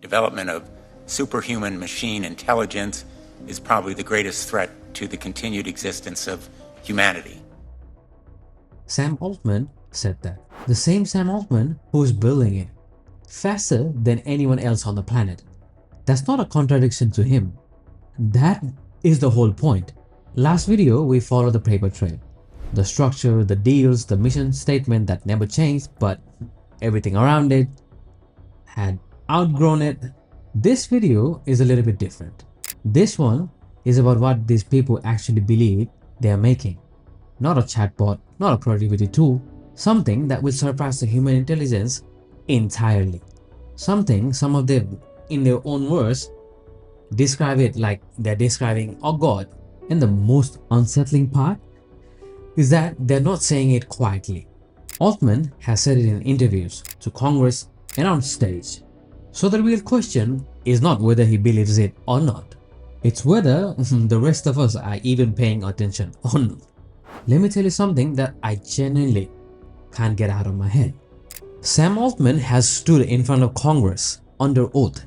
development of superhuman machine intelligence is probably the greatest threat to the continued existence of humanity. Sam Altman said that. The same Sam Altman who is building it faster than anyone else on the planet. That's not a contradiction to him. That is the whole point. Last video, we followed the paper trail. The structure, the deals, the mission statement that never changed, but everything around it had outgrown it. This video is a little bit different. This one is about what these people actually believe they are making. Not a chatbot, not a productivity tool, something that will surpass the human intelligence entirely. Something some of them, in their own words, describe it like they're describing a god. And the most unsettling part is that they're not saying it quietly. Altman has said it in interviews, to Congress, and on stage. So the real question is not whether he believes it or not. It's whether the rest of us are even paying attention or not. Let me tell you something that I genuinely can't get out of my head. Sam Altman has stood in front of Congress under oath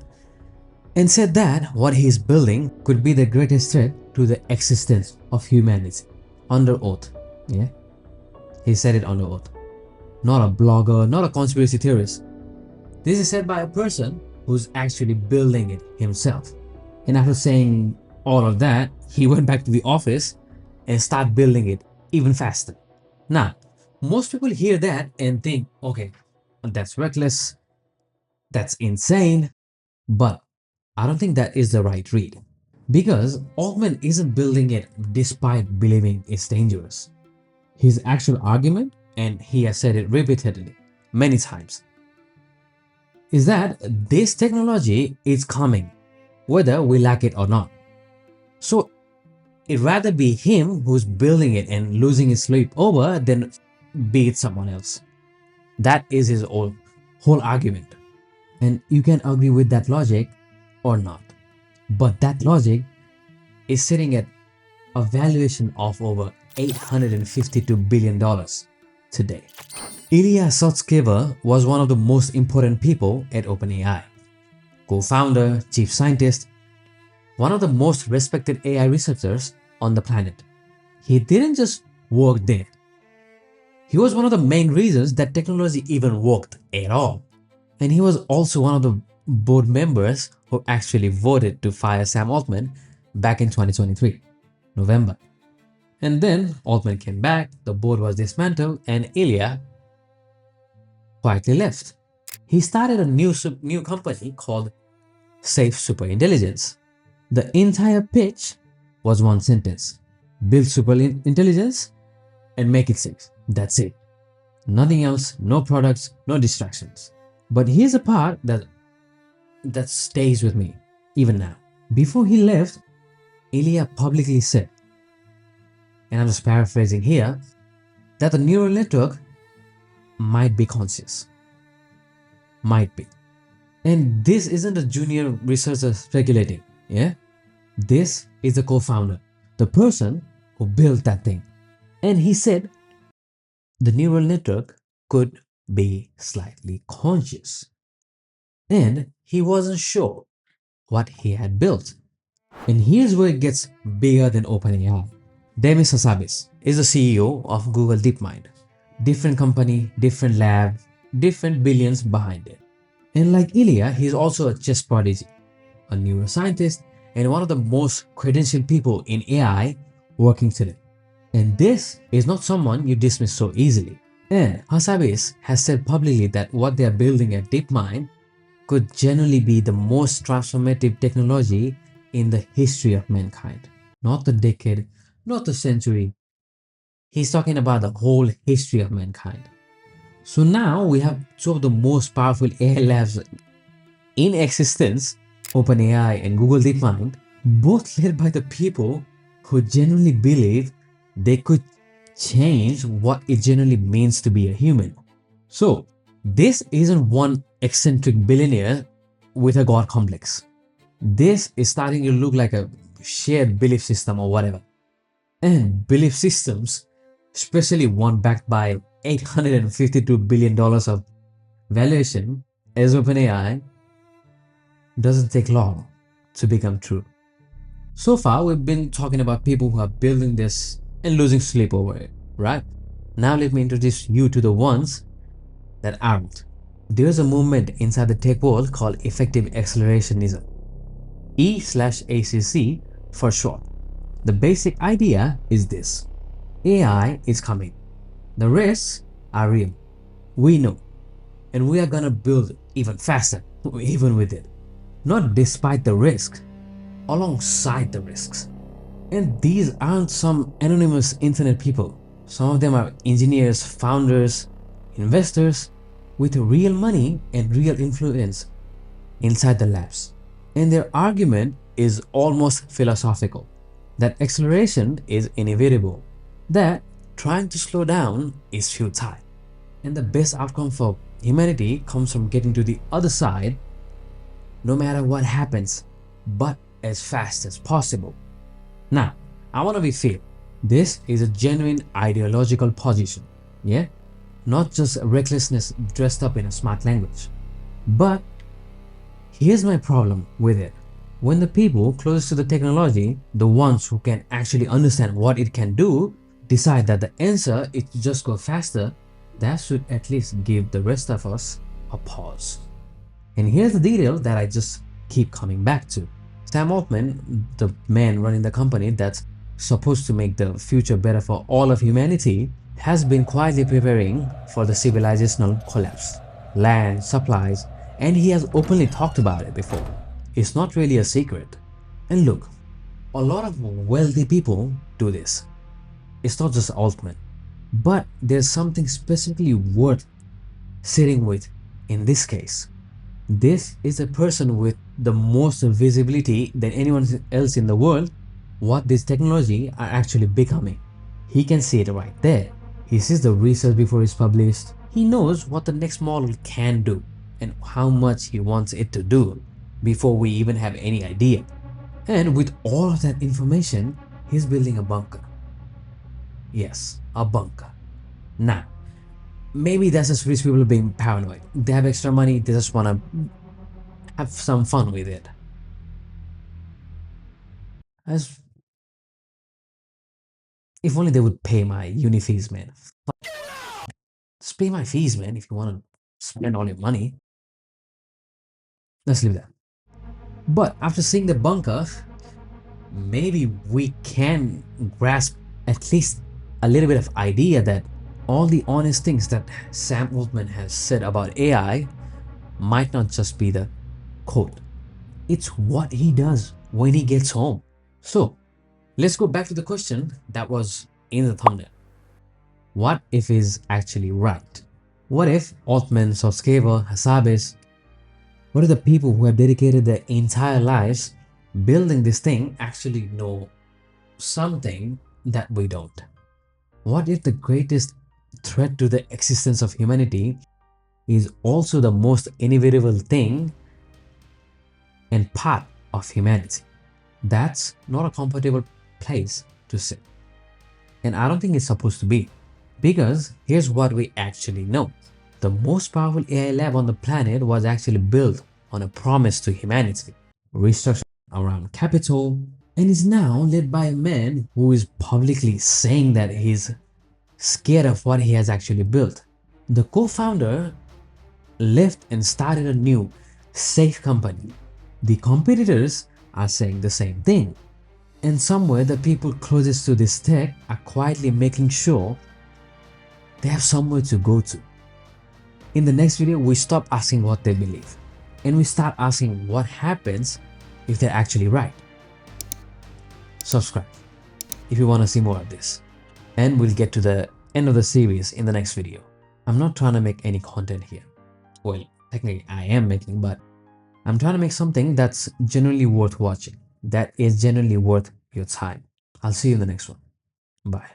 and said that what he is building could be the greatest threat to the existence of humanity. Under oath, yeah? He said it under oath. Not a blogger, not a conspiracy theorist. This is said by a person who's actually building it himself. And after saying all of that, he went back to the office and started building it even faster. Now, most people hear that and think, okay, that's reckless, that's insane, but I don't think that is the right read. Because Altman isn't building it despite believing it's dangerous. His actual argument, and he has said it repeatedly, many times, is that this technology is coming, whether we like it or not. So it'd rather be him who's building it and losing his sleep over than be it someone else. That is his whole argument. And you can agree with that logic or not. But that logic is sitting at a valuation of over $852 billion today. Ilya Sutskever was one of the most important people at OpenAI. Co-founder, chief scientist, one of the most respected AI researchers on the planet. He didn't just work there. He was one of the main reasons that technology even worked at all. And he was also one of the board members who actually voted to fire Sam Altman back in 2023, November. And then Altman came back, the board was dismantled, and Ilya quietly left. He started a new company called Safe Superintelligence. The entire pitch was one sentence: build superintelligence and make it safe. That's it. Nothing else, no products, no distractions. But here's a part that stays with me even now. Before he left, Ilya publicly said, and I'm just paraphrasing here, that the neural network might be conscious. Might be. And this isn't a junior researcher speculating, yeah? This is the co-founder, the person who built that thing. And he said the neural network could be slightly conscious. And he wasn't sure what he had built. And here's where it gets bigger than OpenAI. Demis Hassabis is the CEO of Google DeepMind. Different company, different lab, different billions behind it. And like Ilya, he's also a chess prodigy, a neuroscientist, and one of the most credentialed people in AI working today. And this is not someone you dismiss so easily. And Hassabis has said publicly that what they are building at DeepMind could genuinely be the most transformative technology in the history of mankind. Not the decade, not the century. He's talking about the whole history of mankind. So now we have two of the most powerful AI labs in existence, OpenAI and Google DeepMind, both led by the people who genuinely believe they could change what it genuinely means to be a human. So this isn't one eccentric billionaire with a god complex. This is starting to look like a shared belief system or whatever. And belief systems, especially one backed by $852 billion of valuation as OpenAI, doesn't take long to become true. So far, we've been talking about people who are building this and losing sleep over it, right? Now, let me introduce you to the ones that aren't. There's a movement inside the tech world called effective accelerationism, E/ACC for short. The basic idea is this: AI is coming. The risks are real. We know. And we are gonna build even faster, even with it. Not despite the risks, alongside the risks. And these aren't some anonymous internet people. Some of them are engineers, founders, investors with real money and real influence inside the labs. And their argument is almost philosophical, that acceleration is inevitable, that trying to slow down is futile, and the best outcome for humanity comes from getting to the other side no matter what happens, but as fast as possible. Now, I want to be fair. This is a genuine ideological position, yeah? Not just recklessness dressed up in a smart language. But here's my problem with it. When the people closest to the technology, the ones who can actually understand what it can do, decide that the answer is to just go faster, that should at least give the rest of us a pause. And here's the detail that I just keep coming back to. Sam Altman, the man running the company that's supposed to make the future better for all of humanity, has been quietly preparing for the civilizational collapse. Land, supplies, and he has openly talked about it before. It's not really a secret. And look, a lot of wealthy people do this. It's not just Altman. But there's something specifically worth sitting with in this case. This is a person with the most visibility than anyone else in the world what this technology are actually becoming. He can see it right there. He sees the research before it's published. He knows what the next model can do and how much he wants it to do before we even have any idea. And with all of that information, he's building a bunker. Yes, a bunker. Now, maybe that's just rich people being paranoid. They have extra money, they just want to have some fun with it. As if only they would pay my uni fees, man. Just pay my fees, man, if you want to spend all your money. Let's leave that. But after seeing the bunker, maybe we can grasp at least a little bit of idea that all the honest things that Sam Altman has said about AI might not just be the quote. It's what he does when he gets home. So let's go back to the question that was in the thumbnail. What if he's actually right? What if Altman, Sutskever, Hassabis, what if the people who have dedicated their entire lives building this thing actually know something that we don't? What if the greatest threat to the existence of humanity is also the most inevitable thing and part of humanity? That's not a comfortable place to sit. And I don't think it's supposed to be. Because here's what we actually know. The most powerful AI lab on the planet was actually built on a promise to humanity, restructured around capital, and is now led by a man who is publicly saying that he's scared of what he has actually built. The co-founder left and started a new, safe company. The competitors are saying the same thing. And somewhere the people closest to this tech are quietly making sure they have somewhere to go to. In the next video, we stop asking what they believe and we start asking what happens if they're actually right. Subscribe if you want to see more of this, and we'll get to the end of the series in the next video. I'm not trying to make any content here. Well, technically I am making, but I'm trying to make something that's genuinely worth watching, that is genuinely worth your time. I'll see you in the next one. Bye.